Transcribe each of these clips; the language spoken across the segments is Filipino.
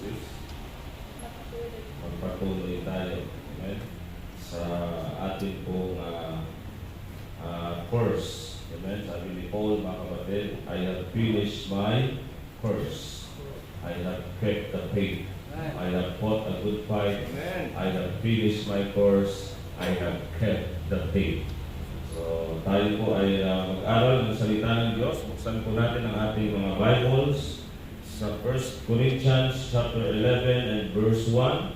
sis? Magpatuloy tayo. Amen? Sa ating pong course. Amen? Sabi ni Paul, mga kapatid, I have finished my course. I have kept the faith. I have fought a good fight. I have finished my course. I have kept the faith. So, tayo po ay mag-aral ng salita ng Diyos. Buksan po natin ang ating mga Bibles sa 1 Corinthians chapter 11 and verse 1.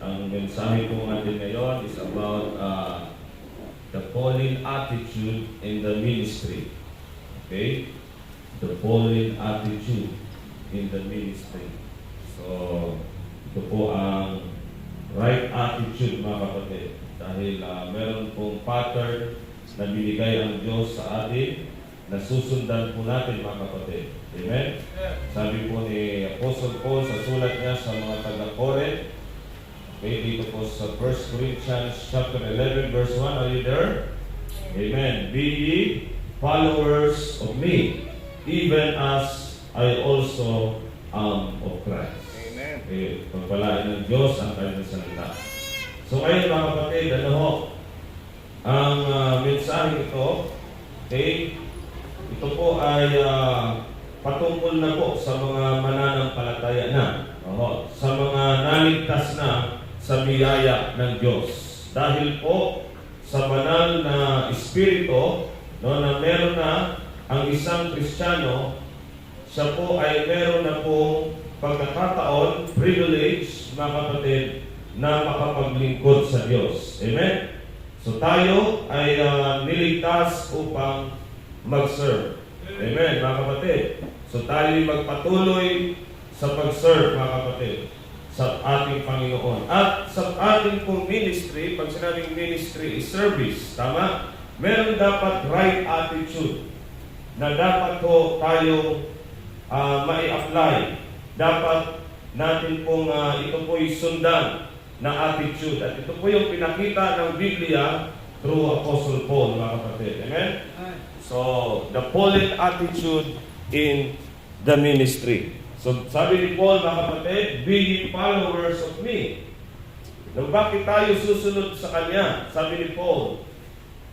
Ang mensahe po natin ngayon is about the fallen attitude in the ministry. Okay? The fallen attitude in the ministry. So, ito po ang right attitude, mga kapatid. Dahil meron pong pattern na binigay ang Diyos sa atin na susundan po natin, mga kapatid. Amen? Sabi po ni Apostle Paul sa sulat niya sa mga taga-Corinth, okay, dito po sa 1 Corinthians chapter 11 verse 1, are you there? Amen. Be ye followers of me, even as I also am of Christ. Amen. Okay, pagpalain ng Diyos ang kanyang salita. So ngayon, mga kapatid, ano ho? Ang mensahe ito, okay, ito po ay patungkol na po sa mga mananampalataya na, sa mga naligtas na sa biyaya ng Diyos. Dahil po sa banal na Espiritu, na meron na ang isang Kristiyano, siya po ay meron na pong pagkakataon, privilege, mga kapatid, na makapaglingkod sa Diyos. Amen? So tayo ay niligtas upang mag-serve. Amen, mga kapatid? So tayo magpatuloy sa pag-serve, mga kapatid, sa ating Panginoon. At sa ating pong ministry, pag sinabing ministry is service, tama? Meron dapat right attitude na dapat po tayo mai-apply. Dapat natin pong ito po'y sundan na attitude. At ito po yung pinakita ng Biblia through Apostle Paul, mga kapatid. Amen? So, the fallen attitude in the ministry. So, sabi ni Paul, mga kapatid, be ye followers of me. Nang bakit tayo susunod sa Kanya? Sabi ni Paul,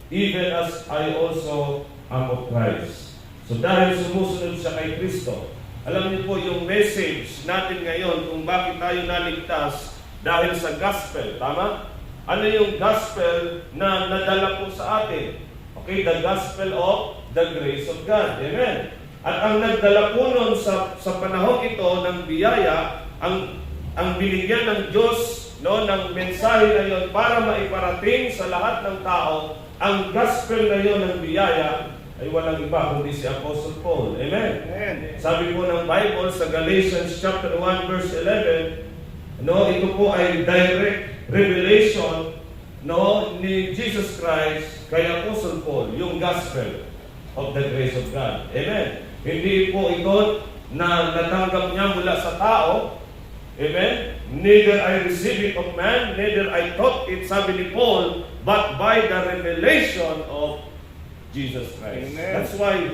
even as I also am of Christ. So, dahil sumusunod siya kay Kristo, alam niyo po yung message natin ngayon kung bakit tayo naligtas dahil sa gospel, tama? Ano yung gospel na nadala po sa atin? Okay, the gospel of the grace of God. Amen. At ang nagdala po nun sa panahon ito ng biyaya, ang binigyan ng Diyos ng mensahe na yon para maiparating sa lahat ng tao, ang gospel na yon ng biyaya ay walang iba kundi si Apostle Paul. Amen. Amen. Sabi po ng Bible sa Galatians chapter 1 verse 11, ito po ay direct revelation ni Jesus Christ kay Apostle Paul, yung gospel of the grace of God. Amen. Hindi po ito na natanggap niya mula sa tao. Amen. Neither I receive it of man, neither I taught it, sabi ni Paul, but by the revelation of Jesus Christ. Amen. That's why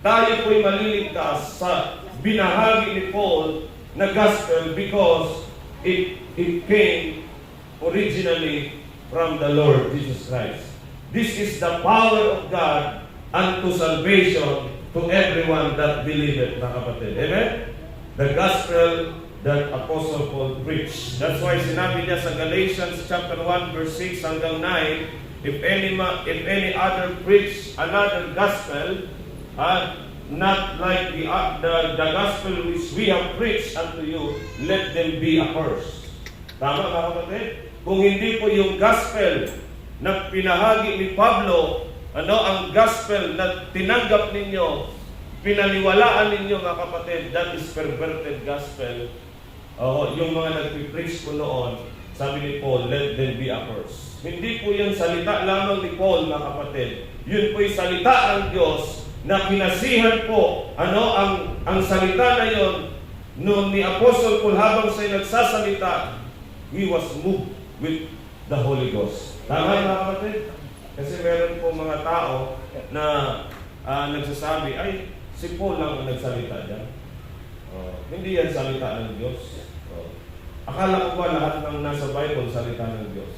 tayo po'y maliligtas sa binahagi ni Paul na gospel because it came originally from the Lord Jesus Christ. This is the power of God unto salvation to everyone that believeth, mga kapatid. Amen? The gospel that Apostle Paul preached. That's why sinabi niya sa Galatians chapter 1 verse 6 hanggang 9, if any other preach another gospel, not like the gospel which we have preached unto you, let them be accursed. Tama, mga kapatid? Kung hindi po yung gospel na pinahagi ni Pablo, ang gospel na tinanggap ninyo, pinaniwalaan ninyo, mga kapatid, that is perverted gospel. Yung mga nagpipreach ko noon, sabi ni Paul, let them be accursed. Hindi po yan salita lamang ni Paul, mga kapatid. Yun po'y salita ng Diyos na kinasihan po, ang salita na yon noon ni Apostle Paul habang siya'y nagsasalita, he was moved with the Holy Ghost. Tama, mga kapatid? Kasi meron po mga tao na nagsasabi, ay, si Paul lang ang nagsalita dyan. Hindi yan salita ng Diyos. Akala ko ba lahat ng nasa Bible salita ng Diyos?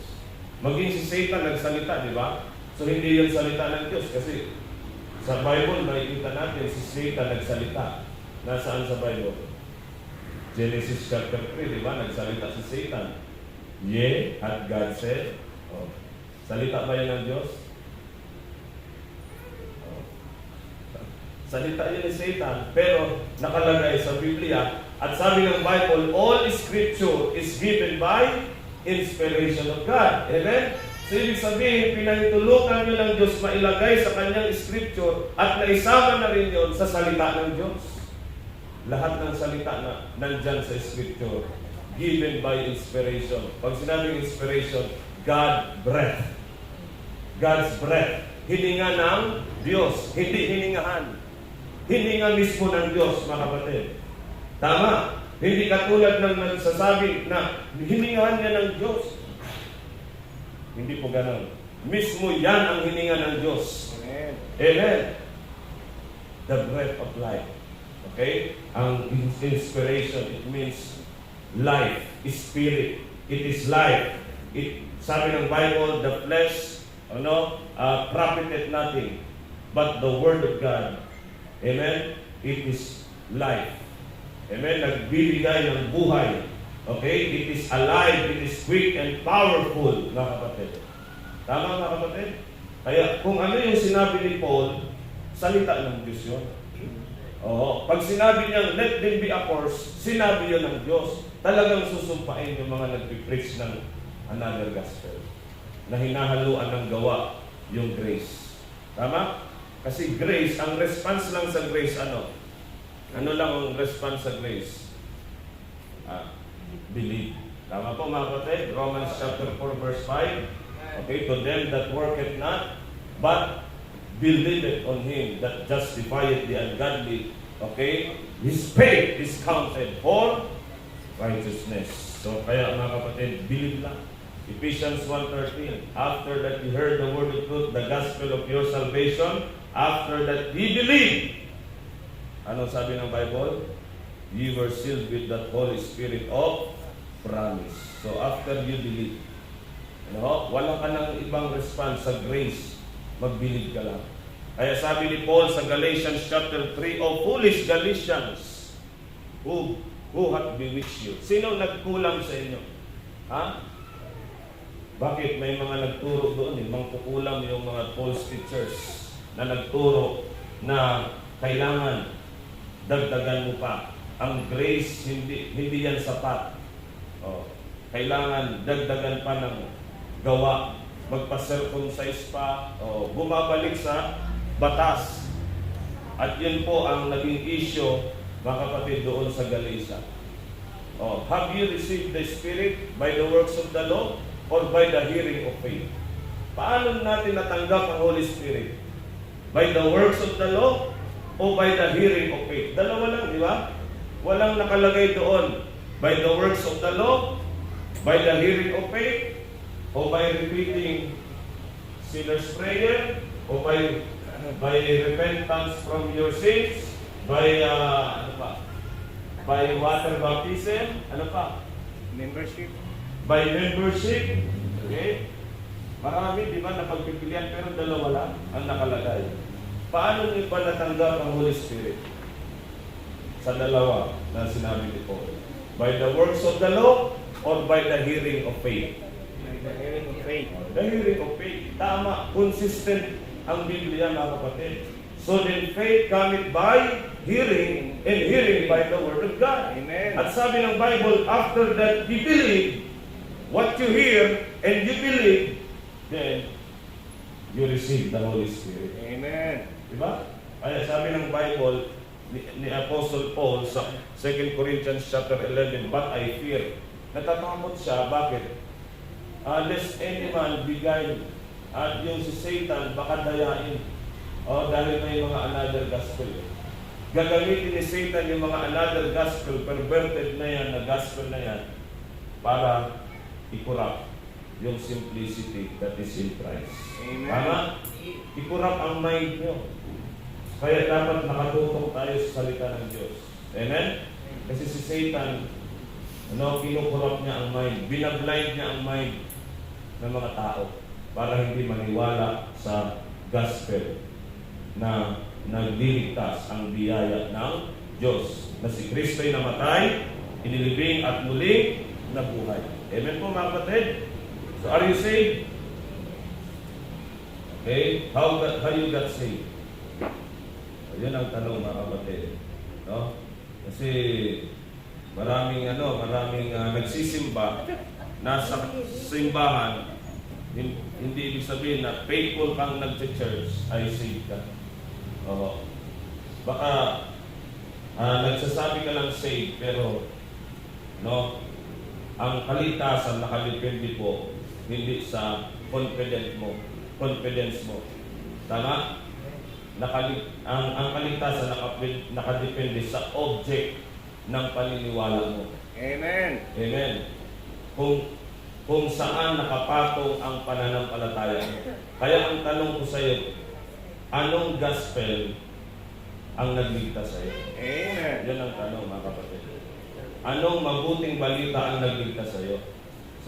Maging si Satan nagsalita, di ba? So hindi yan salita ng Diyos kasi sa Bible makikita natin si Satan nagsalita. Nasaan sa Bible? Genesis chapter 3, di ba? Nagsalita si Satan. Yea, hath God said. Salita ba yan ng Diyos? Salita yun ni Satan, pero nakalagay sa Biblia. At sabi ng Bible, all Scripture is given by inspiration of God. Amen? So, ibig sabihin, pinahintulukan nyo ng Diyos mailagay sa kanyang Scripture at naisama na rin yun sa salita ng Diyos. Lahat ng salita na nandyan sa Scripture, given by inspiration. Pag sinabing inspiration, God breath. God's breath. Hininga ng Diyos, hindi hiningahan. Hininga mismo ng Diyos, mga kapatid. Tama. Hindi katulad ng nagsasabi na hiningahan niya ng Diyos. Hindi po ganun. Mismo yan ang hininga ng Diyos. Amen. Amen. The breath of life. Okay? Ang inspiration, it means life, spirit. It is life. Sabi ng Bible, the flesh, profited nothing. But the Word of God, amen, it is life. Amen? Nagbibigay ng buhay. Okay? It is alive, it is quick and powerful, mga kapatid. Tama, mga kapatid? Kaya kung ano yung sinabi ni Paul, salita ng Diyos yun. Oo. Pag sinabi niya, let them be a force, sinabi yun ng Diyos. Talagang susumpain yung mga nagpipreach ng another gospel na hinahaluan ng gawa yung grace. Tama? Kasi grace, ang response lang sa grace, ano? Ano lang ang response sa grace? Believe. Tama po, mga kapatid? Romans chapter 4 verse 5. Okay, to them that worketh not, but believeth on Him that justifieth the ungodly. Okay? His faith is counted for righteousness. So, kaya mga kapatid, believe lang. Ephesians 1:13. After that you heard the word of truth, the gospel of your salvation, after that ye believe. Ano sabi ng Bible? You were sealed with that Holy Spirit of promise. So after you believe, wala ka ng ibang response sa grace. Mag-believe ka lang. Kaya sabi ni Paul sa Galatians chapter 3, O foolish Galatians, who hath bewitched you? Sino nagkulam sa inyo? Ha? Bakit may mga nagturo doon? Mangkukulam yung mga false teachers na nagturo na kailangan dagdagan mo pa. Ang grace, hindi yan sapat. Kailangan dagdagan pa ng gawa. Magpa-circumcise pa. Bumabalik sa batas. At yun po ang naging issue, mga kapatid, doon sa Galatia. Have you received the Spirit by the works of the law or by the hearing of faith? Paano natin natanggap ang Holy Spirit? By the works of the law o by the hearing of faith? Dalawa lang, di ba? Walang nakalagay doon. By the works of the law, by the hearing of faith, o by repeating sinner's prayer, o by repentance from your sins, by by water baptism, Membership. by membership. Okay? Marami, di ba, napagpipilian, pero dalawa lang ang nakalagay. Paano niyo ba natanggap ang Holy Spirit? Sa dalawa na sinabi ni Paul. By the works of the law or by the hearing of faith? By the hearing of faith. The hearing of faith. Tama, consistent ang Biblia, mga kapatid. So then faith cometh by hearing, and hearing by the word of God. Amen. At sabi ng Bible, after that you believe, what you hear and you believe, then you receive the Holy Spirit. Amen. Diba? Kaya sabi ng Bible ni Apostle Paul sa 2 Corinthians chapter 11, but I fear. Natatakot siya. Bakit? Lest any man be guiled. At yung si Satan baka dayain. Dahil may mga another gospel. Gagamitin ni Satan yung mga another gospel, perverted na yan, na gospel na yan, para i-corrupt yung simplicity that is in Christ. Amen. Tama? I-corrupt ang mind nyo. Kaya dapat nakatutok tayo sa salita ng Diyos. Amen? Kasi si Satan, kinukurap niya ang mind, binablind niya ang mind ng mga tao para hindi maniwala sa gospel na nagliligtas ang biyaya ng Diyos na si Kristo'y namatay, inilibing at muling nabuhay. Amen po mga kapatid? So are you saved? Okay? How you got saved? Yun ang tanong mga kapatid. No? Kasi maraming nagsisimba, nasa simbahan, hindi ibig sabihin na faithful kang nag-church ay saved ka. Baka nagsasabi ka lang saved, pero ang kaligtasan nakadepende po hindi sa confidence mo. Tama? Ang kaligtasan nakadepende sa object ng paniniwala mo. Amen. Amen. Kung saan nakapatong ang pananampalataya mo. Kaya ang tanong ko sa iyo, anong gospel ang nagligtas sa iyo? Amen. Yan ang tanong mga kapatid. Anong mabuting balita ang nagligtas sa iyo?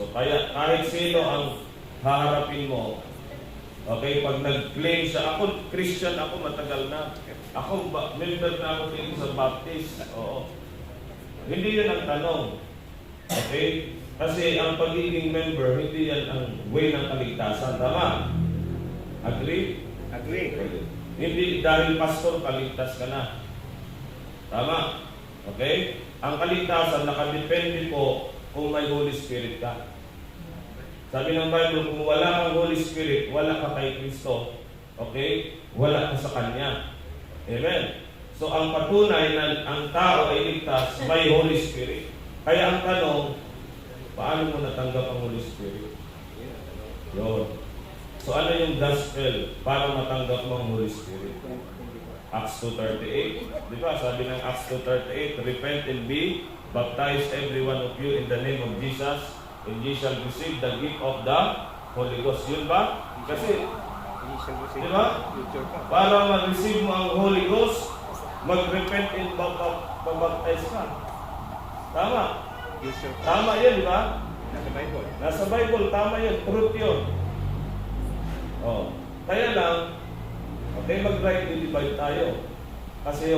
So kaya kahit sino ang haharapin mo, okay, pag nag-claim siya, ako Christian, ako matagal na. Ako member na ako dito sa Baptist. Oo. Hindi yun ang tanong. Okay? Kasi ang pagiging member, hindi yan ang way ng kaligtasan. Tama? Agree? Agree. Hindi dahil pastor, kaligtas ka na. Tama? Okay? Ang kaligtasan, nakadepende po kung may Holy Spirit ka. Sabi ng Bible, kung wala kang Holy Spirit, wala ka kay Kristo. Okay? Wala ka sa Kanya. Amen? So, ang patunay na ang tao ay ligtas, may Holy Spirit. Kaya ang tanong, paano mo natanggap ang Holy Spirit? Yun. So, ano yung gospel para matanggap mo ang Holy Spirit? Acts 2:38. Di ba? Sabi ng Acts 2:38, repent and be baptized every one of you in the name of Jesus, and ye shall receive the gift of the Holy Ghost. Yun ba? Kasi, di ba? Para ma-receive mo ang Holy Ghost, mag-repent and babaptize ka. Tama? Tama yun, di ba? Nasa Bible. Nasa Bible, tama yun. Truth yun. Kaya lang, okay, mag-rightly divide tayo. Kasi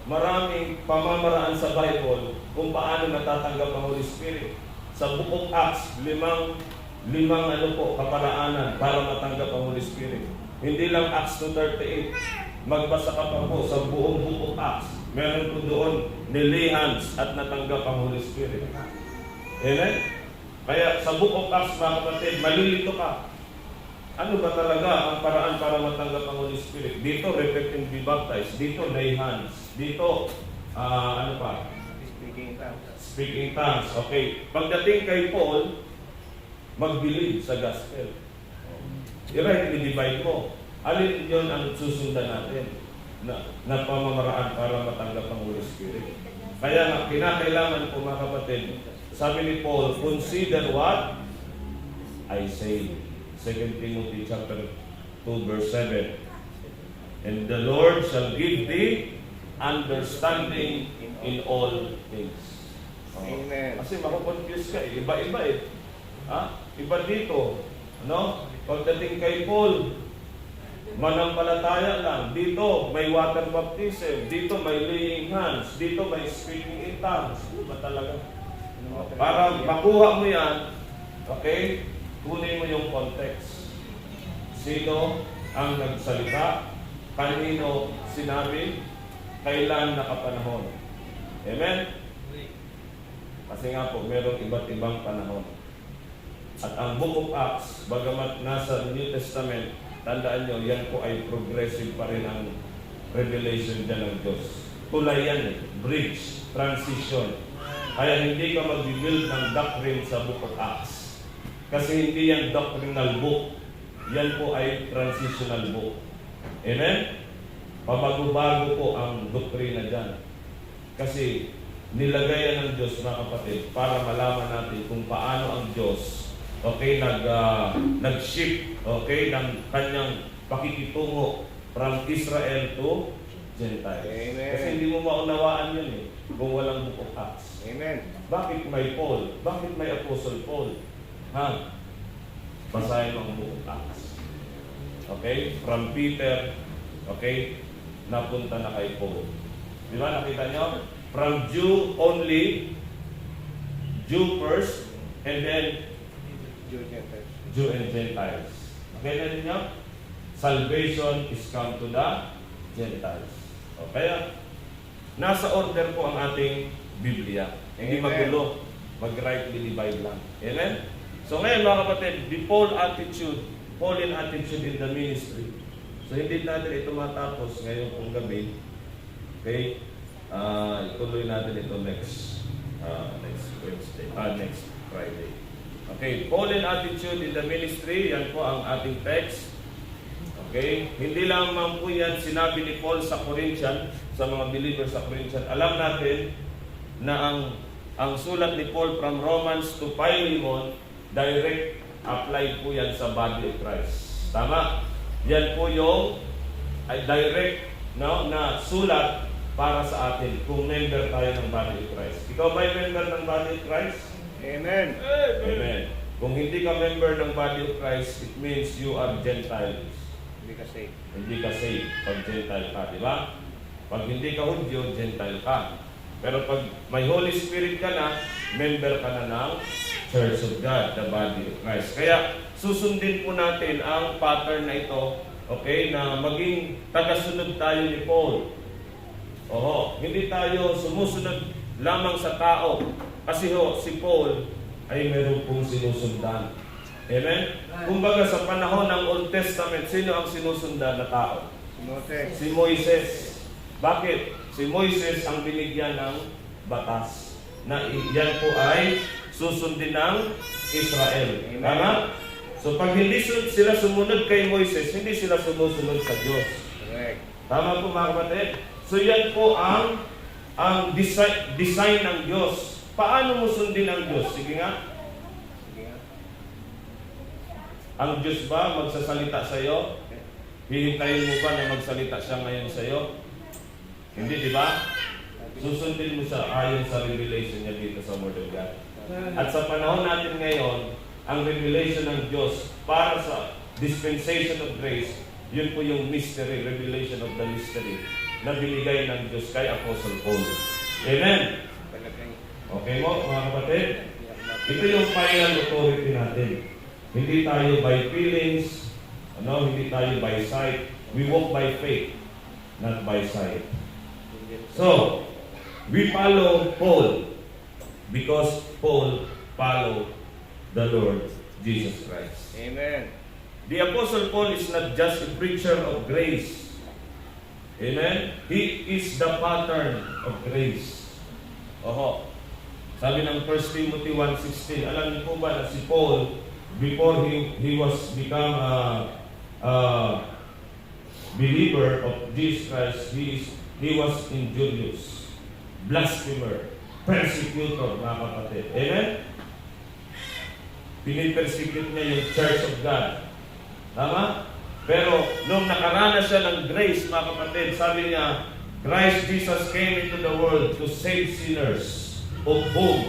maraming pamamaraan sa Bible kung paano natatanggap ang Holy Spirit. Sa Book of Acts, limang kaparaanan para matanggap ang Holy Spirit. Hindi lang Acts 2:38. Magbasa ka pa po sa buong Book of Acts. Meron po doon nilihans at natanggap ang Holy Spirit. Amen? Kaya sa Book of Acts, mga kapatid, malilito ka. Ano ba talaga ang paraan para matanggap ang Holy Spirit? Dito, repent and be baptized. Dito, lay hands. Dito, ano pa? Speaking in tongues. Speaking tongues. Okay. Pagdating kay Paul, mag-believe sa gospel. I-right, i-divide mo. Alin yun ang susundan natin na pamamaraan para matanggap ang Holy Spirit. Kaya nga, kinakailangan po mga kapatid, sabi ni Paul, consider what I say. 2 Timothy chapter 2 verse 7. And the Lord shall give thee understanding in all things. Amen. Kasi makakonfuse ka eh. Iba-iba eh. Iba dito. Pagdating kay Paul, manampalataya lang. Dito, may water baptism. Dito, may laying hands. Dito, may speaking in tongues. Ano ba talaga? Para makuha mo yan, okay, kunin mo yung context. Sino ang nagsalita? Kanino sinabi? Kailan nakapanahon? Amen? Kasi nga po, merong iba't ibang panahon. At ang Book of Acts, bagamat nasa New Testament, tandaan nyo, yan po ay progressive pa rin ang revelation dyan ng Diyos. Tulay yan eh. Bridge, transition. Kaya hindi ka mag-build ng doctrine sa Book of Acts. Kasi hindi yan doctrinal book. Yan po ay transitional book. Amen? Pabago-bago po ang doktrina dyan. Kasi nilagay ng Diyos, mga kapatid, para malaman natin kung paano ang Diyos, okay, nag-shift, okay, ng kanyang pakikitungo from Israel to Gentiles. Amen. Kasi hindi mo maunawaan yun eh, kung walang book of Acts. Amen. Bakit may Paul? Bakit may Apostle Paul? Ha? Basahin mo ang book of Acts. Okay? From Peter, okay? Napunta na kay Paul. Di ba? Nakita nyo? From Jew only, Jew first, and then Jew and Gentiles. Okay na ninyo? Salvation is come to the Gentiles. O kaya, nasa order po ang ating Biblia. Hindi Amen. magulo. Mag-rightly divide lang. Amen? So ngayon mga kapatid, the Pauline attitude in the ministry. So hindi natin ito matapos ngayon pong gabi. Okay? Ituloy natin ito next Wednesday, next Friday. Okay, Pauline attitude in the ministry, yan po ang ating text. Okay, hindi lamang po yan sinabi ni Paul sa Corinthian, sa mga believers sa Corinthian. Alam natin na ang sulat ni Paul from Romans to Philemon, direct apply po yan sa body of Christ. Tama? Yan po yung direct na sulat para sa atin kung member tayo ng body of Christ. Ikaw ba'y member ng body of Christ? Amen. Amen. Kung hindi ka member ng body of Christ, it means you are Gentiles. Hindi ka safe. Hindi ka saved pag Gentile ka, di ba? Pag hindi ka Hudyo, Gentile ka. Pero pag may Holy Spirit ka na, member ka na ng Church of God, the body of Christ. Kaya susundin po natin ang pattern na ito, okay, na maging tagasunod tayo ni Paul. Oho, hindi tayo sumusunod lamang sa tao. Kasi si Paul ay meron pong sinusundan. Amen? Kumbaga sa panahon ng Old Testament, sino ang sinusundan na tao? Si Moises. Bakit? Si Moises ang binigyan ng batas na yan po ay susundin ng Israel. Amen. Tama? So pag hindi sila sumunod kay Moises, hindi sila sumusunod sa Diyos. Correct. Tama po mga kapatid? So yan po ang design ng Diyos. Paano mo sundin ang Diyos? Sige nga. Ang Diyos ba magsasalita sa iyo? Hihintayin mo ba na magsalita siya ngayon sa iyo? Hindi, di ba? Susundin mo siya ayon sa revelation niya dito sa Word of God. At sa panahon natin ngayon, ang revelation ng Diyos para sa dispensation of grace, yun po yung mystery, revelation of the mystery na binigay ng Diyos kay Apostle Paul. Amen? Okay mo, mga kapatid? Ito yung final authority natin. Hindi tayo by feelings, hindi tayo by sight. We walk by faith, not by sight. So, we follow Paul because Paul followed the Lord Jesus Christ. Amen. The Apostle Paul is not just a preacher of grace. Amen? He is the pattern of grace. Oho. Sabi ng 1 Timothy 1:16, alam niyo po ba na si Paul, before he was become a believer of Jesus Christ, he was injurious, blasphemer, persecutor, mga kapatid. Amen? Pinipersecute niya yung Church of God. Tama? Pero nung nakaranas siya ng grace, mga kapatid, sabi niya, Christ Jesus came into the world to save sinners, of whom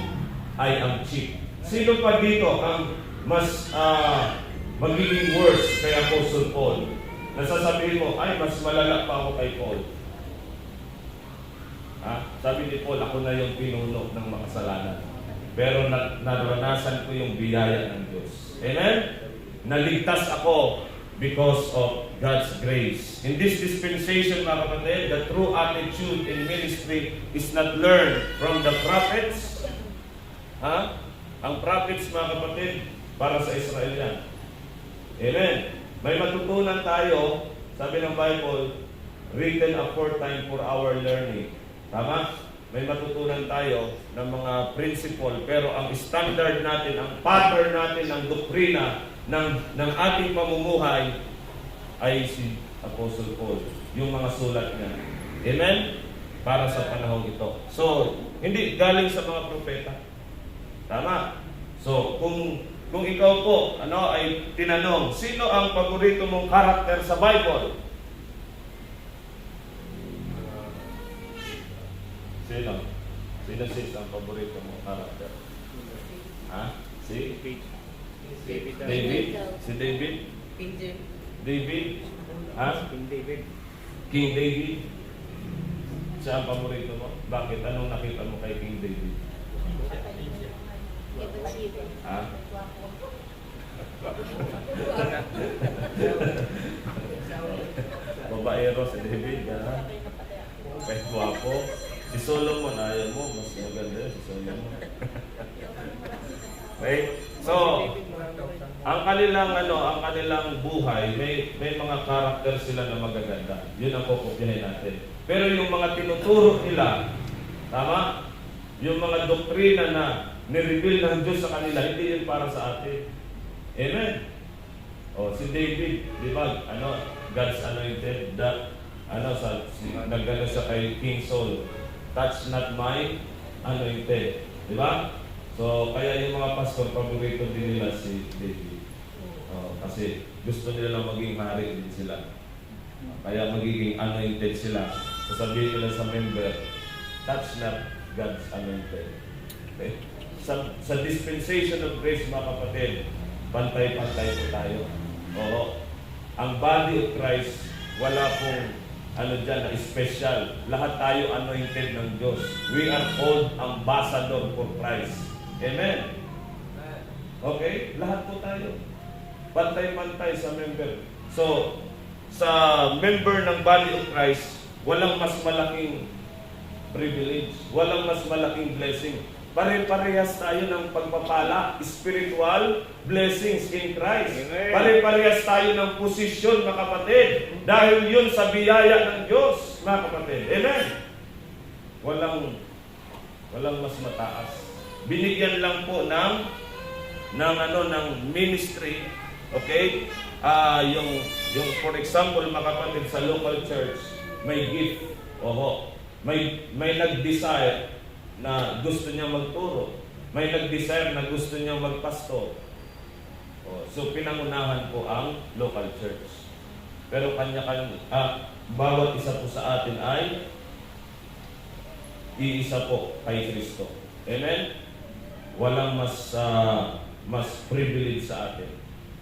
I am chief. Sino pa dito ang mas magiging worse kay Apostle Paul? Nasasabihin mo, ay, mas malala pa ako kay Paul. Sabi ni Paul, ako na yung pinuno ng makasalanan. Pero naranasan ko yung biyaya ng Diyos. Amen? Naligtas ako because of God's grace. In this dispensation, mga kapatid, the true attitude in ministry is not learned from the prophets. Ang prophets, mga kapatid, para sa Israel yan. Amen. May matutunan tayo, sabi ng Bible, written aforetime for our learning. Tama? May matutunan tayo ng mga principle, pero ang standard natin, ang pattern natin, ang doktrina ng ating pamumuhay ay si Apostle Paul, yung mga sulat niya. Amen? Para sa panahon ito. So, hindi galing sa mga propeta. Tama? So, kung ikaw po ay tinanong, sino ang paborito mong karakter sa Bible? Sino? Sino sis ang paborito mo character? Ha? Si? David. David. David? Si David? David? Ha? King David. King David? Siya ang paborito mo? Bakit? Anong nakita mo kay King David? Ha? Babaero si David, ha? Kahit guwapo. Si Solomon, ayaw mo. Mas maganda yun, si Solomon. Okay? So, ang kanilang buhay, may mga karakter sila na magaganda. Yun ang kukupyahin natin. Pero yung mga tinuturo nila, tama? Yung mga doktrina na nireveal ng Diyos sa kanila, hindi yun para sa atin. Amen? O, si David, di ba, God's anointed, nagano siya kay King Saul, touch not my anointed. Di ba? So, kaya yung mga pastor, paborito din nila si David. Kasi gusto nila lang maging hari din sila. Kaya magiging anointed sila. Sasabihin nila sa member, touch not God's anointed. Okay? Sa dispensation of grace, mga kapatid, pantay-pantay po tayo. Oo. Ang body of Christ, wala pong na special. Lahat tayo anointed ng Diyos. We are called ambassador for Christ. Amen? Okay? Lahat po tayo. Pantay-pantay sa member. So, sa member ng body of Christ, walang mas malaking privilege. Walang mas malaking blessing. Pare-parehas tayo ng pagpapala, spiritual blessings in Christ. Amen. Pare-parehas tayo ng posisyon, mga kapatid. Dahil yun sa biyaya ng Diyos, mga kapatid. Amen? Walang mas mataas. Binigyan lang po ng ministry. Okay? Yung for example, mga kapatid, sa local church, may gift. Oho. May nag-desire na gusto niya magturo. May nag-desire na gusto niya magpastor. So, pinangunahan po ang local church. Pero bawat isa po sa atin ay iisa po kay Kristo. Amen? Walang mas privilege sa atin.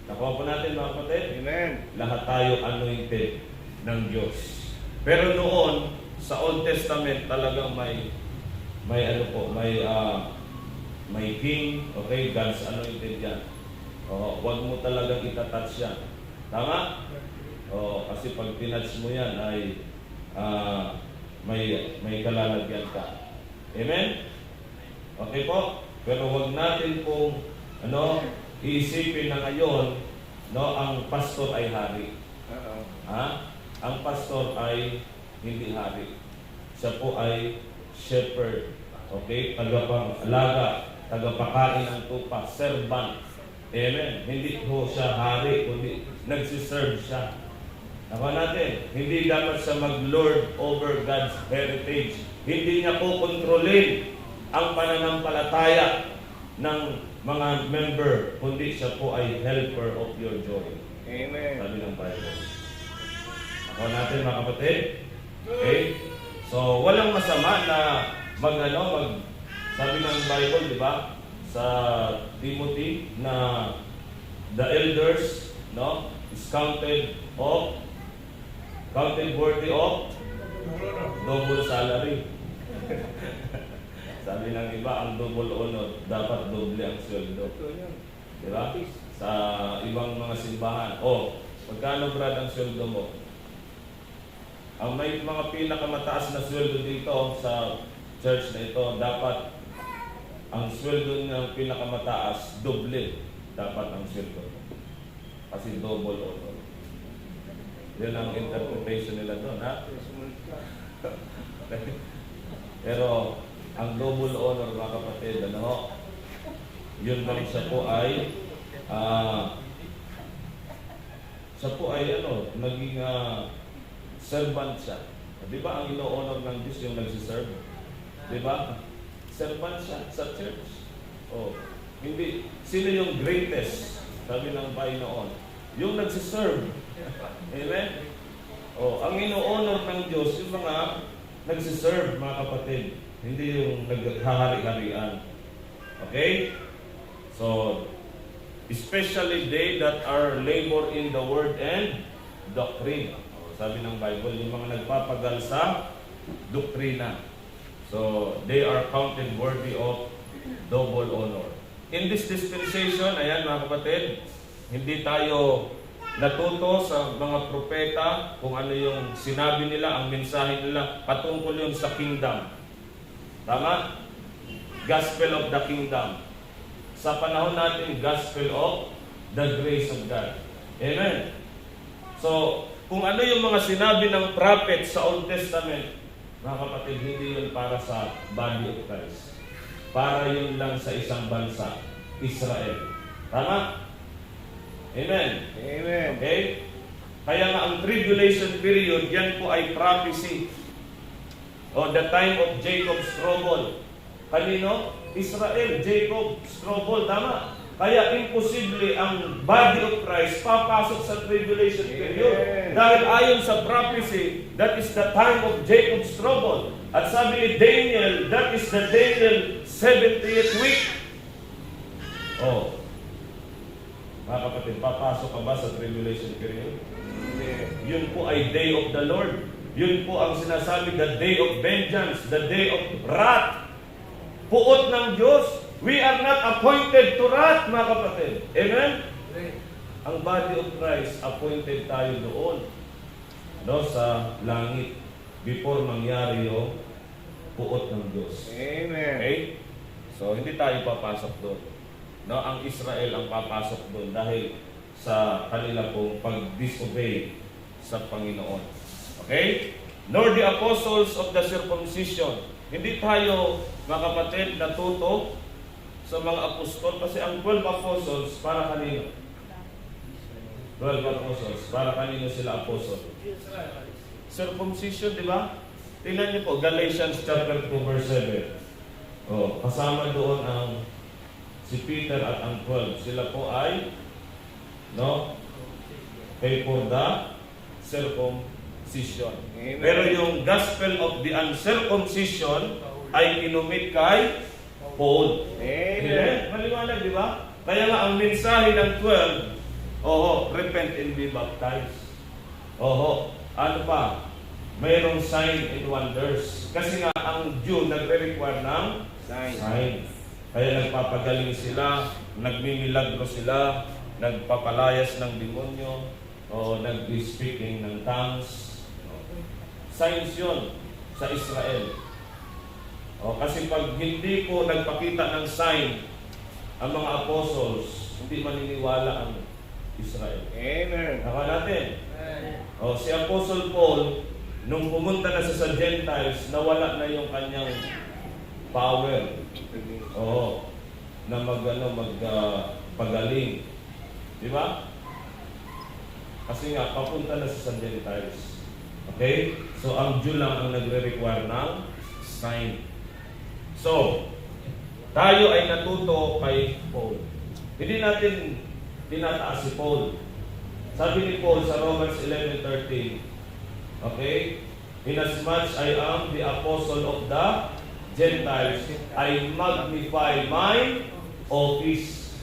Nakuha po natin, mga kapatid? Amen. Lahat tayo anointed ng Diyos. Pero noon, sa Old Testament, talagang may king, okay, God's anointed yan. Huwag mo talagang itatouch yan. Tama? Kasi pag tinouch mo yan ay may kalalagyan ka. Amen? Okay po? Pero huwag natin pong iisipin na ngayon ang pastor ay hari. Ang pastor ay hindi hari. Siya po ay shepherd, okay? Tagapangalaga, tagapakain ng tupa, servant. Amen. Hindi po siya hari, kundi nagsiserve siya. Nakuha natin, hindi dapat siya mag-lord over God's heritage. Hindi niya po kontrolin ang pananampalataya ng mga member, kundi siya po ay helper of your joy. Amen. Sabi ng Bible. Nakuha natin, mga kapatid. Okay? So, walang masama na sabi ng Bible, di ba? Sa Timothy, na the elders, is counted worthy of double salary. Sabi ng iba, ang double honor, dapat doble ang sweldo. Di ba? Sa ibang mga simbahan, magkano brad ang sweldo mo? Ang may mga pinakamataas na sweldo dito sa church na ito, dapat ang sweldo ng pinakamataas, doble dapat ang sweldo. Kasi double honor. Yan ang interpretation nila doon, ha? Pero ang double honor, mga kapatid, yun balik siya po ay naging servant siya. Di ba ang ino-honor ng Diyos yung nagsiserve? Di ba? Servant siya sa church. Hindi. Sino yung greatest? Sabi ng Panginoon. Yung nagsiserve. Amen? Ang ino-honor ng Diyos, yung mga nagsiserve, mga kapatid. Hindi yung naghahari-harian. Okay? So, especially they that are labor in the word and doctrine. Sabi ng Bible, yung mga nagpapagal sa doktrina. So, they are counted worthy of double honor. In this dispensation, ayan mga kapatid, hindi tayo natuto sa mga propeta kung ano yung sinabi nila, ang mensahe nila, patungkol yun sa kingdom. Tama? Gospel of the kingdom. Sa panahon natin, gospel of the grace of God. Amen? So, kung ano yung mga sinabi ng prophet sa Old Testament, mga kapatid, hindi yun para sa body of Christ. Para yun lang sa isang bansa, Israel. Tama? Amen? Amen. Okay? Kaya nga ang tribulation period, yan po ay prophecy. O the time of Jacob's trouble. Kanino? Israel, Jacob's trouble. Tama? Kaya imposible ang body of Christ papasok sa tribulation period. Amen. Dahil ayon sa prophecy, that is the time of Jacob's trouble. At sabi ni Daniel, that is the Daniel 70th week. Oh. Mga kapatid, papasok ka ba sa tribulation period? Hindi. Yun po ay day of the Lord. Yun po ang sinasabi, the day of vengeance, the day of wrath. Puot ng Diyos. We are not appointed to wrath, mga kapatid. Amen? Ang body of Christ, appointed tayo doon. No, sa langit. Before mangyari yung puot ng Diyos. Amen. Okay? So, hindi tayo papasok doon. No, ang Israel ang papasok doon dahil sa kanila pong pag-disobey sa Panginoon. Okay? Nor the apostles of the circumcision. Hindi tayo, mga kapatid, natuto sa mga apostol kasi ang 12 apostles para kanino? 12 apostles para kanino sila apostol? Circumcision, di ba? Tingnan niyo po, Galatians chapter 2 verse 7. Oh, kasama doon ang si Peter at ang 12. Sila po ay pay for the circumcision. Amen. Pero yung gospel of the uncircumcision ay kinumit kay Paul. Amen. Maliwanag, di ba? Kaya nga ang mensahe ng 12, repent and be baptized. Ano pa? Mayroong sign and wonders. Kasi nga ang Jew nagre-require ng sign. Kaya nagpapagaling sila, nagmimilagro sila, nagpapalayas ng demonyo, o nag-speaking ng tongues. Signs yun sa Israel. Kasi pag hindi po nagpakita ng sign ang mga apostles, hindi maniniwala ang Israel. Amen. Naka natin. Si Apostle Paul, nung pumunta na sa Gentiles, nawala na yung kanyang power. Na magpagaling. Di ba? Kasi nga, papunta na sa Gentiles. Okay? So, ang Jew lang ang nagre-require ng sign. So, tayo ay natuto kay Paul. Hindi natin tinataas si Paul. Sabi ni Paul sa Romans 11:13, okay? Inasmuch I am the apostle of the Gentiles, I magnify my office.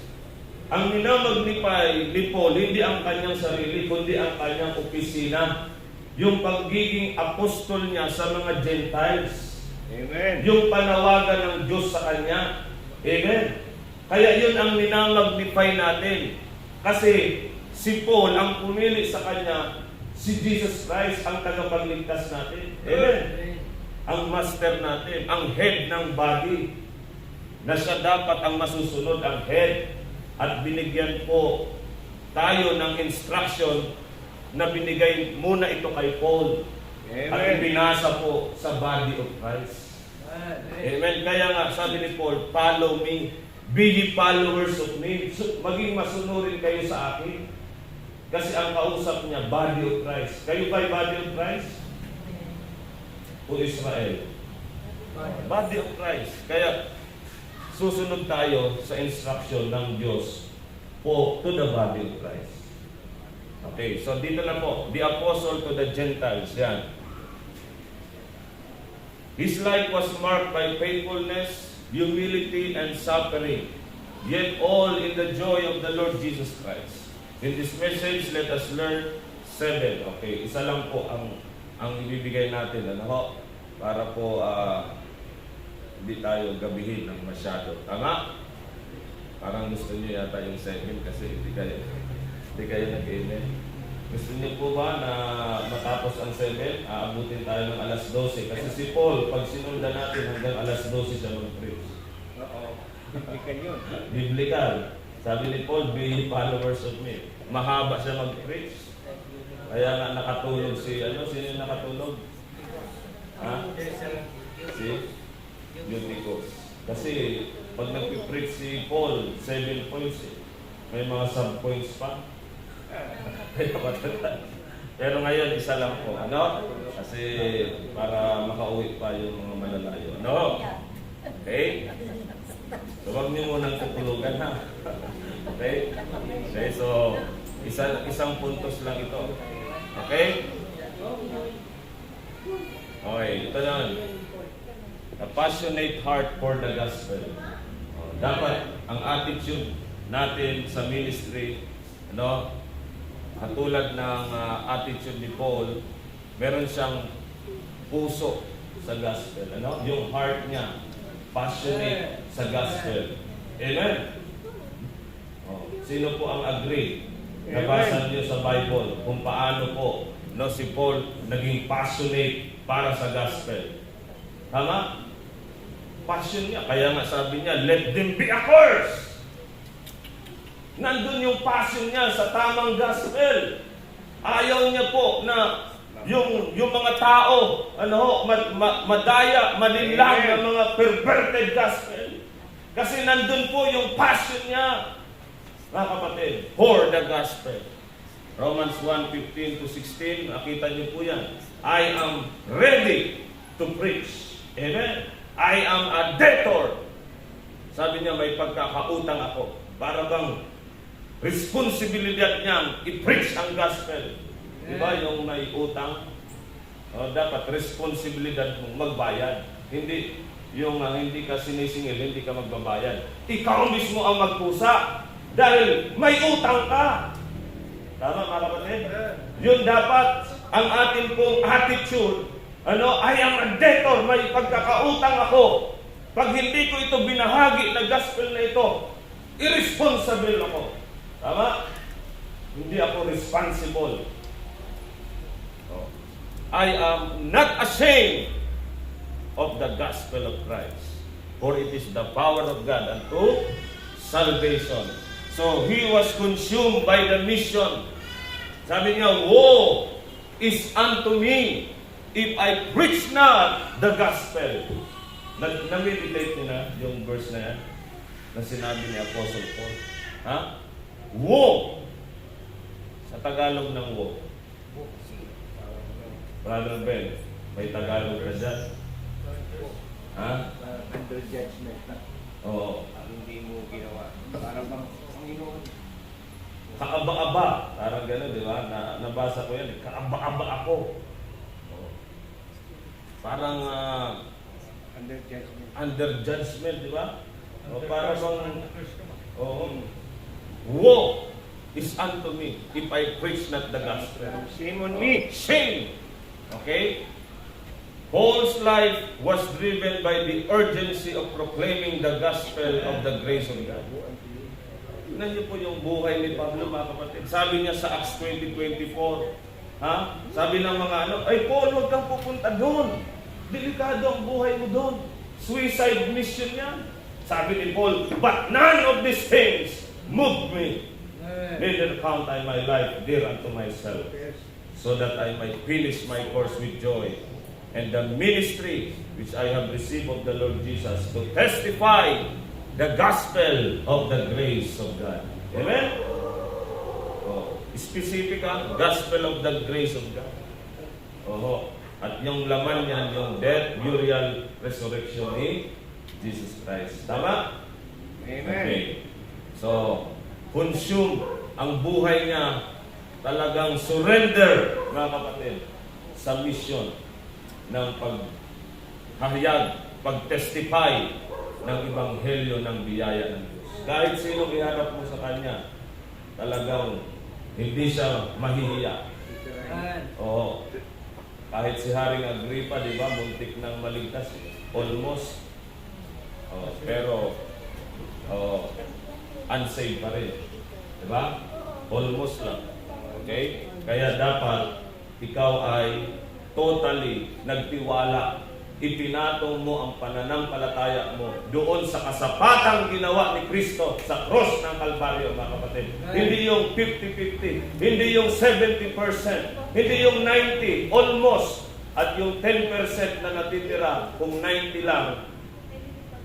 Ang minamagnify ni Paul, hindi ang kanyang sarili, kundi ang kanyang opisina. Yung pagiging apostol niya sa mga Gentiles. Amen. Yung panawagan ng Diyos sa kanya. Amen. Kaya yun ang minamagnify natin. Kasi si Paul ang pumili sa kanya, si Jesus Christ ang tagapagligtas natin. Amen. Ang master natin, ang head ng body, na siya dapat ang masusunod, ang head. At binigyan po tayo ng instruction na binigay muna ito kay Paul. Amen. At ibinasa po sa body of Christ. Amen. Kaya nga, sabi ni Paul, follow me. Be ye followers of me. Maging masunurin kayo sa akin. Kasi ang kausap niya, body of Christ. Kayo ba'y body of Christ? O Israel? Body of Christ. Kaya, susunod tayo sa instruction ng Diyos po to the body of Christ. Okay, so dito na po, the apostle to the Gentiles. Yan. His life was marked by faithfulness, humility, and suffering, yet all in the joy of the Lord Jesus Christ. In this message, let us learn 7. Okay, isa lang po ang ibibigay natin, ano ho? Para po hindi tayo gabihin ng masyado. Tama? Parang gusto niyo yata yung 7 kasi hindi kayo nag-amen. Gusto niyo po ba na matapos ang 7, aabutin tayo ng alas 12? Kasi si Paul, pag sinundan natin hanggang alas 12 siya mag-preach. Oo. Biblical yun. Biblical. Sabi ni Paul, be followers of me. Mahaba siya mag-preach. Kaya nga nakatulog sino yung nakatulog? Ha? Si Eutychus. Kasi pag nag-preach si Paul, 7 points may mga sub-points pa. Pero ngayon, isa lang po. Ano? Kasi para makauwi pa yung mga malalayo. Ano? Okay? So, huwag niyo munang tutulugan, ha? Okay? Okay, so, isang puntos lang ito. Okay? Okay, ito na. A passionate heart for the gospel. Dapat ang attitude natin sa ministry, katulad ng attitude ni Paul, meron siyang puso sa gospel. Yung heart niya, passionate sa gospel. Amen? Sino po ang agree? Nabasa niyo sa Bible kung paano po si Paul naging passionate para sa gospel. Tama? Passion niya. Kaya nga sabi niya, let them be accursed. Nandun yung passion niya sa tamang gospel. Ayaw niya po na yung mga tao, madaya, malinlang ng mga perverted gospel. Kasi nandun po yung passion niya, mga kapatid, for the gospel. Romans 1:15 to 16, nakita niyo po yan. I am ready to preach. Amen? I am a debtor. Sabi niya, may pagkakautang ako. Para bang responsibilidad niyang i-preach ang gospel. Diba? Yung may utang, dapat responsibilidad mong magbayad. Hindi yung hindi ka sinisingil, hindi ka magbabayad. Ikaw mismo ang magpusa dahil may utang ka. Tama, mga kapatid? Yun dapat ang ating pong attitude. I am a debtor, may pagkakautang ako. Pag hindi ko ito binahagi na gospel na ito, irresponsible ako. Tama? Hindi ako responsible. I am not ashamed of the gospel of Christ, for it is the power of God unto salvation. So, he was consumed by the mission. Sabi niya, woe is unto me if I preach not the gospel. Na-meditate niyo na yung verse na yan na sinabi ni Apostle Paul. Ha? Woe. Sa Tagalog ng woe. Brother Ben, may Tagalog ka dyan? Ha? Under judgment na. Oo. Hindi mo ginawa. Para bang Panginoon. Kaaba-aba. Parang gano'n, di ba? Nabasa ko yan. Kaaba-aba ako. Parang Under judgment. under judgment, di ba? O para bang woe is unto me if I preach not the gospel. Shame on me. Shame! Okay? Paul's life was driven by the urgency of proclaiming the gospel of the grace of God. Tignan niyo po yung buhay ni Pablo, mga kapatid. Sabi niya sa Acts 20:24, sabi ng mga ay Paul, huwag kang pupunta doon. Delikado ang buhay mo doon. Suicide mission yan. Sabi ni Paul, but none of these things moved me. Neither count I my life dear unto myself, so that I might finish my course with joy, and the ministry which I have received of the Lord Jesus, to testify the gospel of the grace of God. Amen? Specific gospel of the grace of God. At yung laman niyan, yung death, burial, resurrection ni Jesus Christ. Tama? Amen. Okay. So, consume ang buhay niya, talagang surrender, mga kapatid, sa mission ng paghahayag, pag-testify ng Ebanghelyo ng biyaya ng Diyos. Kahit sinong iharap mo sa Kanya, talagang hindi siya mahihiya. Oo. Kahit si Haring Agripa, di ba, muntik nang maligtas. Almost. Pero, unsaved pa rin. Di ba? Almost lang. Okay? Kaya dapat, ikaw ay totally nagtiwala. Ipinatong mo ang pananampalataya mo doon sa kasapatang ginawa ni Kristo sa cross ng Kalbaryo, mga kapatid. Hindi yung 50-50, hindi yung 70%, hindi yung 90%, almost. At yung 10% na natitira, kung 90 lang,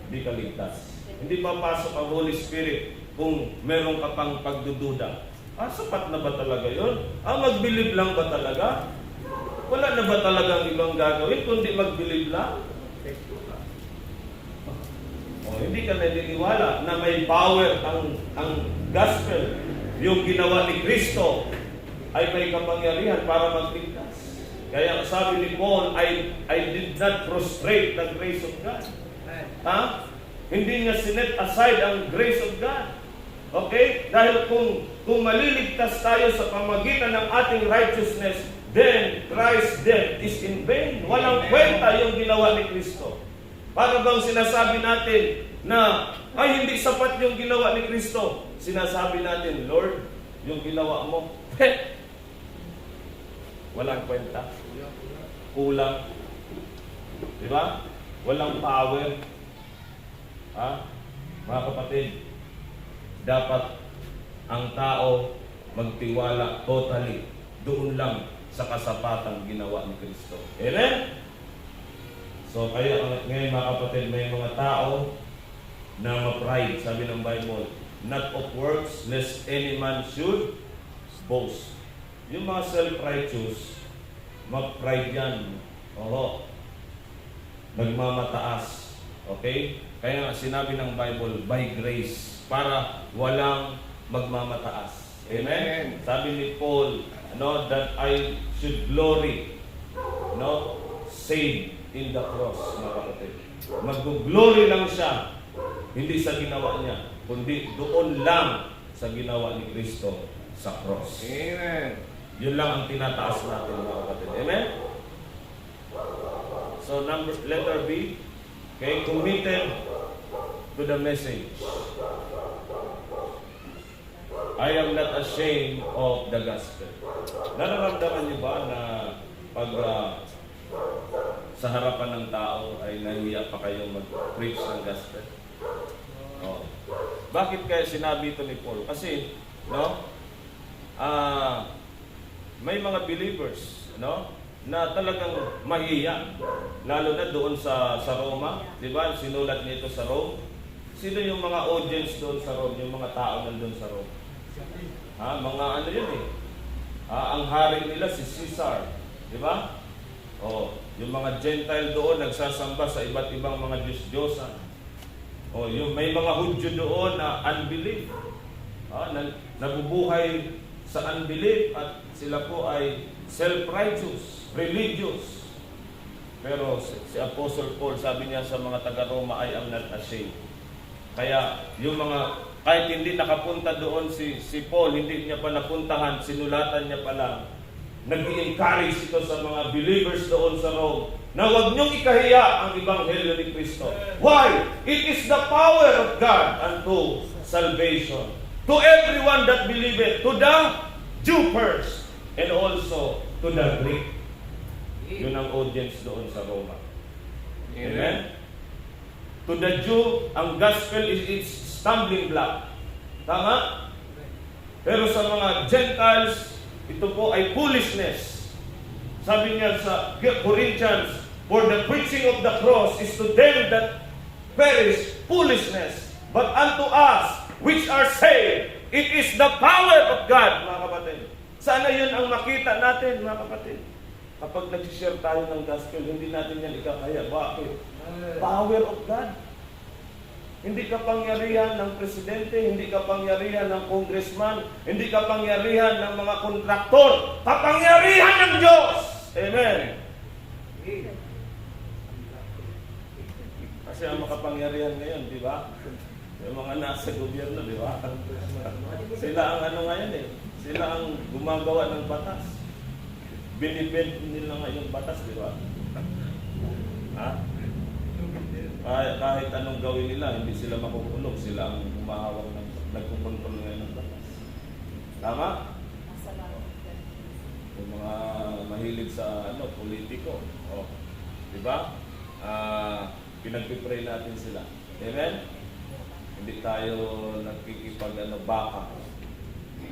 hindi ka ligtas. Hindi papasok ang Holy Spirit kung meron ka pang pagdududa. Sapat na ba talaga yun? Mag-believe lang ba talaga? Wala na ba talagang ibang gagawin kundi mag-believe lang? Hindi ka naniniwala na may power ang gospel. Yung ginawa ni Kristo ay may kapangyarihan para magligtas. Kaya sabi ni Paul, I did not frustrate the grace of God. Hindi niya sinet aside ang grace of God. Okay? Dahil kung maliligtas tayo sa pamagitan ng ating righteousness, then Christ's death is in vain. Walang kwenta yung ginawa ni Kristo. Para bang sinasabi natin na hindi sapat yung ginawa ni Kristo? Sinasabi natin, Lord, yung ginawa mo, walang kwenta. Kulang. Di ba? Walang power. Mga kapatid, dapat ang tao magtiwala totally doon lang sa kasapatang ginawa ni Kristo. Amen? So, kaya ngayon mga kapatid, may mga tao na ma-pride, sabi ng Bible, not of works, lest any man should boast. Yung mga self-righteous, ma-pride yan. Nagmamataas. Okay? Kaya sinabi ng Bible, by grace, para walang magmamataas. Amen? Sabi ni Paul, that I should glory, saved in the cross, mga kapatid. Mag-glory lang siya, hindi sa ginawa niya, kundi doon lang sa ginawa ni Kristo sa cross. Amen. Yun lang ang tinataas natin, mga kapatid. Amen? So, letter B, okay, committed to the message. I am not ashamed of the gospel. Nararamdaman niyo ba na pag sa harapan ng tao ay nahiya pa kayong mag-preach ng gospel? Bakit kaya sinabi ito ni Paul? Kasi, may mga believers, na talagang mahiya. Lalo na doon sa Roma. Di ba? Sinulat nito sa Rome. Sino yung mga audience doon sa Rome? Yung mga tao nandun sa Rome? Mga ano yun eh. Ang hari nila si Caesar. Di ba? Yung mga Gentile doon nagsasamba sa iba't ibang mga Diyos-Diyosan. Yung may mga Hudyo doon na unbelief. Nabubuhay sa unbelief at sila po ay self-righteous, religious. Pero si Apostle Paul, sabi niya sa mga taga-Roma, I am not ashamed. Kaya yung mga, kahit hindi nakapunta doon si Paul, hindi niya pa napuntahan, sinulatan niya pa lang, nag-i-encourage ito sa mga believers doon sa Rome, na huwag niyong ikahiya ang Ebanghelyo ni Kristo. Why? It is the power of God unto salvation. To everyone that believeth, to the Jew first, and also to the Greek. Yun ang audience doon sa Roma. Amen? To the Jew, ang gospel is its stumbling block. Tama? Pero sa mga Gentiles, ito po ay foolishness. Sabi niya sa Corinthians, for the preaching of the cross is to them that perish foolishness, but unto us which are saved, it is the power of God, mga kapatid. Sana yun ang makita natin, mga kapatid. Kapag nag-share tayo ng gospel, hindi natin yan ikakaya. Bakit? Power of God. Hindi kapangyarihan ng presidente, hindi kapangyarihan ng congressman, hindi kapangyarihan ng mga kontraktor. Kapangyarihan ng Diyos! Amen. Kasi ang makapangyarihan ngayon, di ba? Yung mga nasa gobyerno, di ba? Sila ang ano ngayon eh. Sila ang gumagawa ng batas. Binibend nila ngayon batas, di ba? Ha? Kahit anong gawin nila, hindi sila makukulong. Sila ang humahawak ng nagkukontrol ngayon ng batas. Tama? Yung mga mahilig sa politiko. Oh. Di ba? Pinagpipray natin sila. Amen? Hindi tayo baka.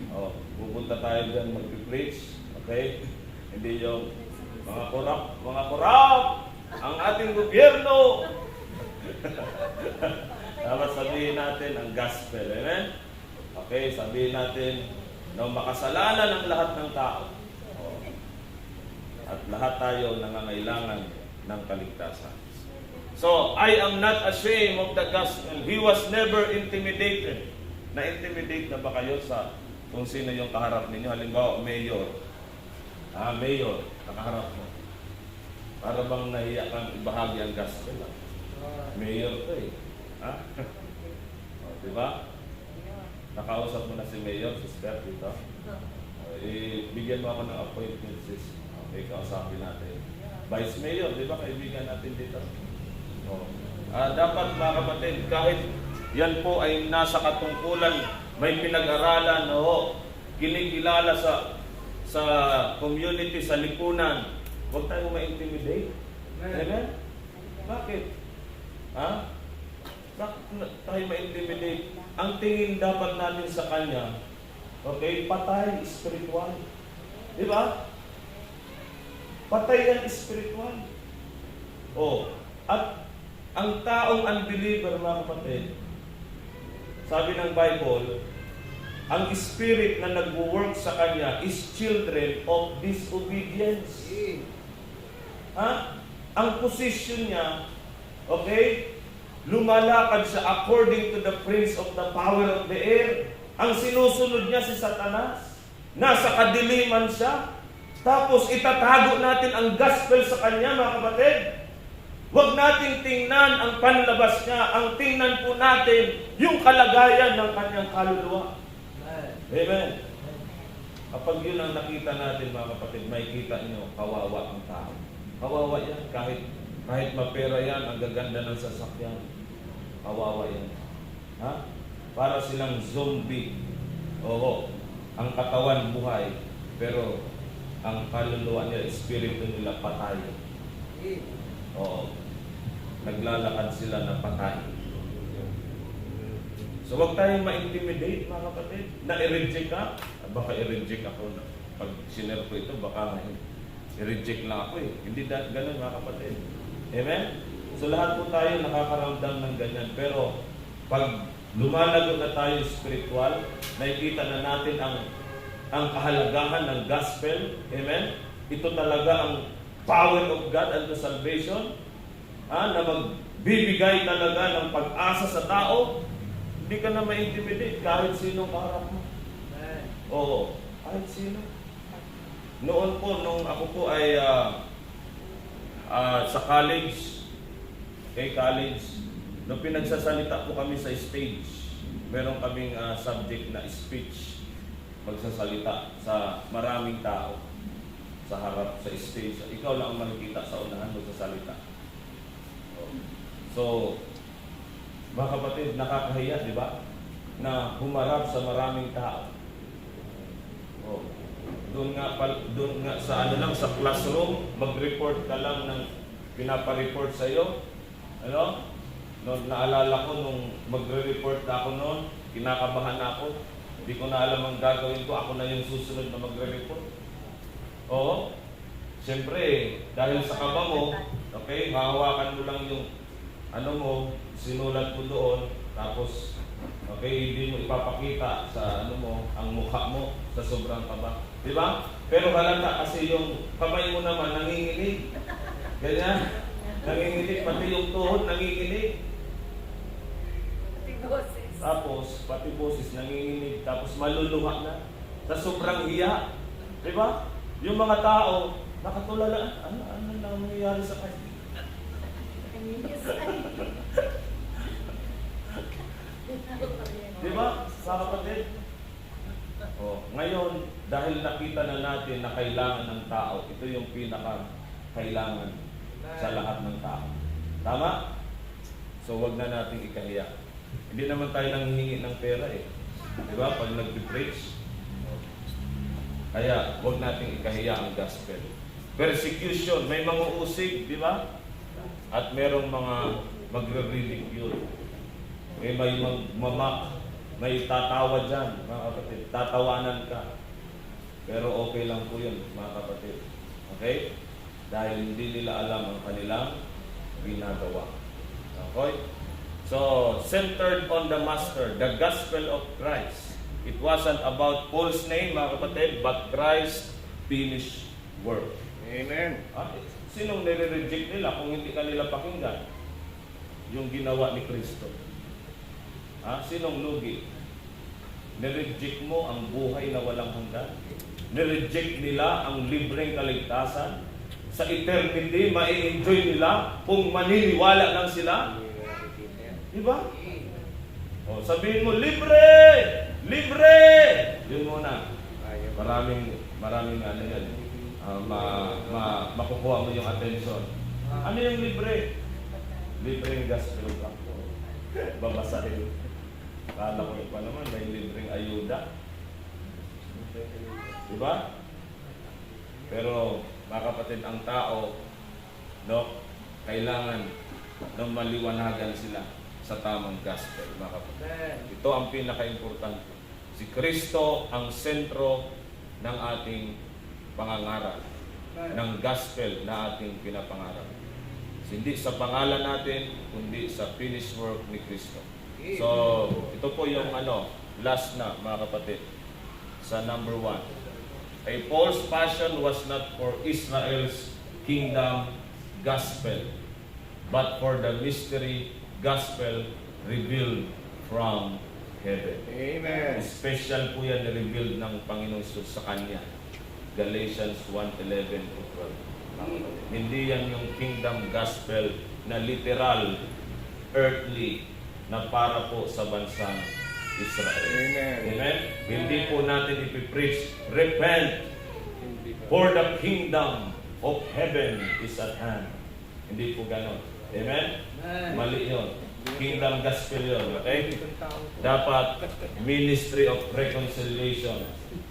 Oh, pupunta tayo dyan magpipreach. Okay? Hindi yung mga korap, ang ating gobyerno. Dapat sabihin natin ang gospel. Amen? Okay, sabihin natin na makasalanan ang lahat ng tao. Oh. At lahat tayo nangangailangan ng kaligtasan. So, I am not ashamed of the gospel. He was never intimidated. Na-intimidate na ba kayo sa kung sino yung kaharap ninyo? Halimbawa, mayor. Mayor, nakaharap mo. Para bang nahiya kang ibahagi ang gospel? Mayor to eh. Diba? Nakausap mo na si mayor, sister, dito. Bigyan mo ako ng appointment, sis. Okay, kausapin natin. Vice mayor, di ba? Kaibigan natin dito. Dapat mga kapatid, kahit yan po ay nasa katungkulan, may pinag-aralan, kinikilala sa community, sa lipunan, huwag tayo ma-intimidate. Amen? Bakit? Bakit tayo ma-intimidate? Ang tingin dapat natin sa kanya, okay, patay, spiritual. Di ba? Patay yan, spiritual. At ang taong unbeliever, mga kapatid, sabi ng Bible, ang spirit na nag-work sa kanya is children of disobedience. Ang position niya, okay, lumalakad siya according to the prince of the power of the air. Ang sinusunod niya si Satanas. Nasa kadiliman siya. Tapos itatago natin ang gospel sa kanya, mga kapatid. Huwag nating tingnan ang panlabas niya. Ang tingnan po natin yung kalagayan ng kanyang kaluluwa. Amen. Kapag yun ang nakita natin, mga kapatid, may kita nyo, kawawa ang tao. Kawawa yan. Kahit mapera yan, ang gaganda ng sasakyan. Kawawa yan. Para silang zombie. Ang katawan buhay. Pero ang kaluluwa nila, espiritu nila patay. Naglalakad sila na patay. So huwag tayong ma-intimidate, mga kapatid. Na-reject ka? Baka i-reject ako na. Pag sinare ko ito, baka i-reject lang ako eh. Hindi ganun, mga kapatid. Amen? So lahat po tayo nakakaramdam ng ganyan. Pero pag lumalago na tayo spiritual, nakikita na natin ang kahalagahan ng gospel. Amen? Ito talaga ang power of God unto salvation. Na magbibigay talaga ng pag-asa sa tao. Hindi ka na ma-intimidate kahit sino kaharap mo. Kahit sino. Noon po, nung ako po ay sa college, nung pinagsasalita po kami sa stage, meron kaming subject na speech, magsasalita sa maraming tao sa harap, sa stage. Ikaw lang ang makikita sa unahan magsasalita. So, mga kapatid, nakakahiya, di ba? Na humarap sa maraming tao. Doon nga sa sa classroom, mag-report ka lang ng pinapa-report sa iyo. Naalala ko nung magre-report na ako noon, kinakabahan ako. Hindi ko na alam ang gagawin ko, ako na yung susunod na magre-report. Siyempre, dahil sa kaba mo, okay, hahawakan mo lang yung sinulat mo doon, tapos, okay, hindi mo ipapakita sa ang mukha mo sa sobrang kaba. Di ba? Pero halata kasi yung kamay mo naman nanginginig. Ganyan. Nanginginig, pati yung tuhod nanginginig. Tapos, pati boses nanginginig, tapos maluluha na. Sa sobrang hiya. Di ba? Yung mga tao, nakatulala, ano nangyayari sa kanya? ba, mga kapatid? Ngayon, dahil nakita na natin na kailangan ng tao, ito yung pinaka-kailangan sa lahat ng tao. Tama? So, wag na natin ikahiya. Hindi naman tayo nanghihingi ng pera eh. Di ba? Pag nag-preach. Kaya, wag natin ikahiya ang gospel. Persecution, may mga usig, di ba? At merong mga magre-ridicule. May mamak, may tatawa dyan, mga kapatid. Tatawanan ka. Pero okay lang po yun, mga kapatid. Okay? Dahil hindi nila alam ang kanilang ginagawa. Okay? So, centered on the Master, the gospel of Christ. It wasn't about Paul's name, mga kapatid, but Christ's finished work. Amen. Sinong nire-reject nila kung hindi kanila pakinggan? Yung ginawa ni Kristo. Sinong lugi? Nireject mo ang buhay na walang hanggan? Nireject nila ang libreng kaligtasan? Sa eternity, mai-enjoy nila kung maniniwala lang sila? Diba? Sabihin mo, libre! Libre! Yun muna. Maraming ano yan. Makukuha mo yung attention. Ano yung libre? Libreng gospel lang po. Babasahin. Kala ko pa naman, may libreng ayuda. Diba? Pero, mga kapatid, ang tao, kailangan na maliwanagan sila sa tamang gospel, mga kapatid. Ito ang pinaka-importante. Si Kristo ang sentro ng ating pangangarap, ng gospel na ating pinapangarap. Hindi sa pangalan natin, kundi sa finished work ni Kristo. So, ito po yung last na, mga kapatid, sa number 1. Paul's passion was not for Israel's kingdom gospel, but for the mystery gospel revealed from heaven. Amen. Special po yan na-revealed ng Panginoon Jesus sa Kanya. Galatians 1:11-12. Hindi yan yung kingdom gospel na literal, earthly, na para po sa bansang Israel. Amen. Amen? Hindi po natin ipipreach, repent, for the kingdom of heaven is at hand. Hindi po ganon. Amen? Mali yun. Kingdom gospel yun. Okay? Dapat ministry of reconciliation.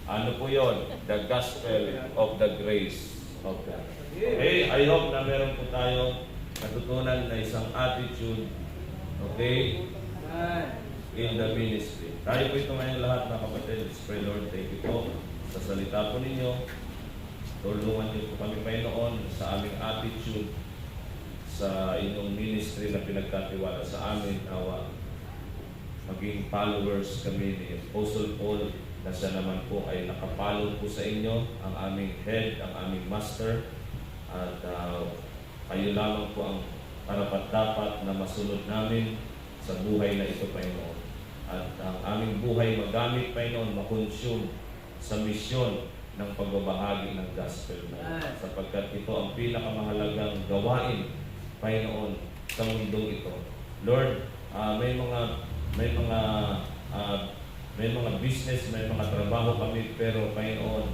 Ano po yun? The gospel of the grace of God. Okay? I hope na meron po tayo natutunan na isang attitude, okay, in the ministry. Tayo po ito ngayon lahat, mga kapatid. Let's pray, Lord. Thank you po sa salita po ninyo. Tulungan niyo po kami, Panginoon, sa aming attitude sa inyong ministry na pinagkatiwala sa amin. Nawa maging followers kami ni Apostle Paul, na siya naman po ay nakapalo po sa inyo, ang aming head, ang aming master, at kayo lamang po ang karapat-dapat na masunod namin sa buhay na ito, Panginoon. At ang aming buhay magamit, Panginoon, makonsume sa misyon ng pagbabahagi ng gospel na sapagkat ito ang pinakamahalagang gawain, Panginoon, sa mundong ito. Lord, may mga business, may mga trabaho kami, pero Panginoon,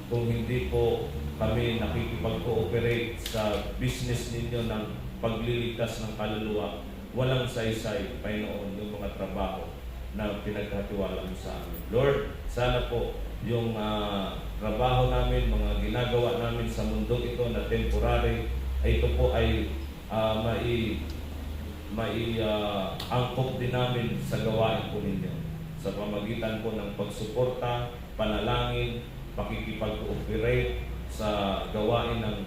kung hindi po kami nakikipag-cooperate sa business ninyo ng pagliligtas ng kaluluwa, walang saysay, Panginoon, yung mga trabaho na pinagkatiwala mo sa amin. Lord, sana po yung trabaho namin, mga ginagawa namin sa mundong ito na temporary, ay ito po ay angkop din namin sa gawain po ninyo. Sa pamagitan po ng pagsuporta, panalangin, pakikipag-cooperate sa gawain ng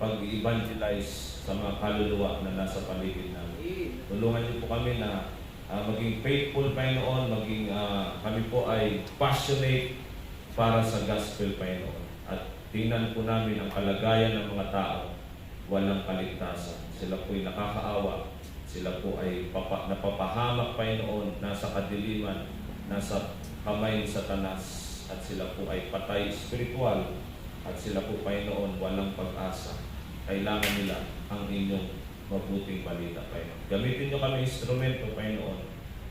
pag-evangelize sa mga kaluluwa na nasa paligid namin. Tulungan niyo po kami na maging faithful, Panginoon, maging kami po ay passionate para sa gospel, Panginoon. At tingnan po namin ang kalagayan ng mga tao, walang kaligtasan. Sila po ay nakakaawa, sila po ay napapahamak, Panginoon, nasa kadiliman, nasa kamay ni Satanas, at sila po ay patay spiritual, at sila po, Panginoon, walang pag-asa. Kailangan nila ang inyong mabuting balita, Panginoon. Gamitin niyo kami instrumento, Panginoon,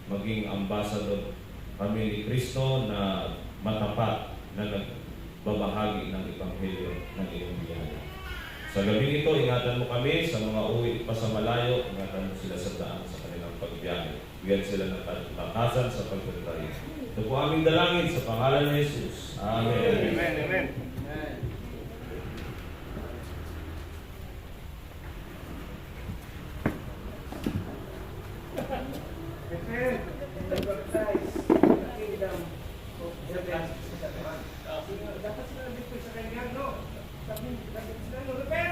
maging ambassador kami ni Kristo na matapat na nagbabahagi ng Ebanghelyo ng iyong biyaya. Sa gabi ito, ingatan mo kami sa mga uwi pa sa malayo, ingatan mo sila sa daan sa kanilang pagbiyahe. Bigyan sila ng kalakasan sa pagpapay. Ito po aming dalangin sa pangalan ni Jesus. Amen. Amen. Amen. Dapat sila nandito sa kanya, no? Dapat sila, no?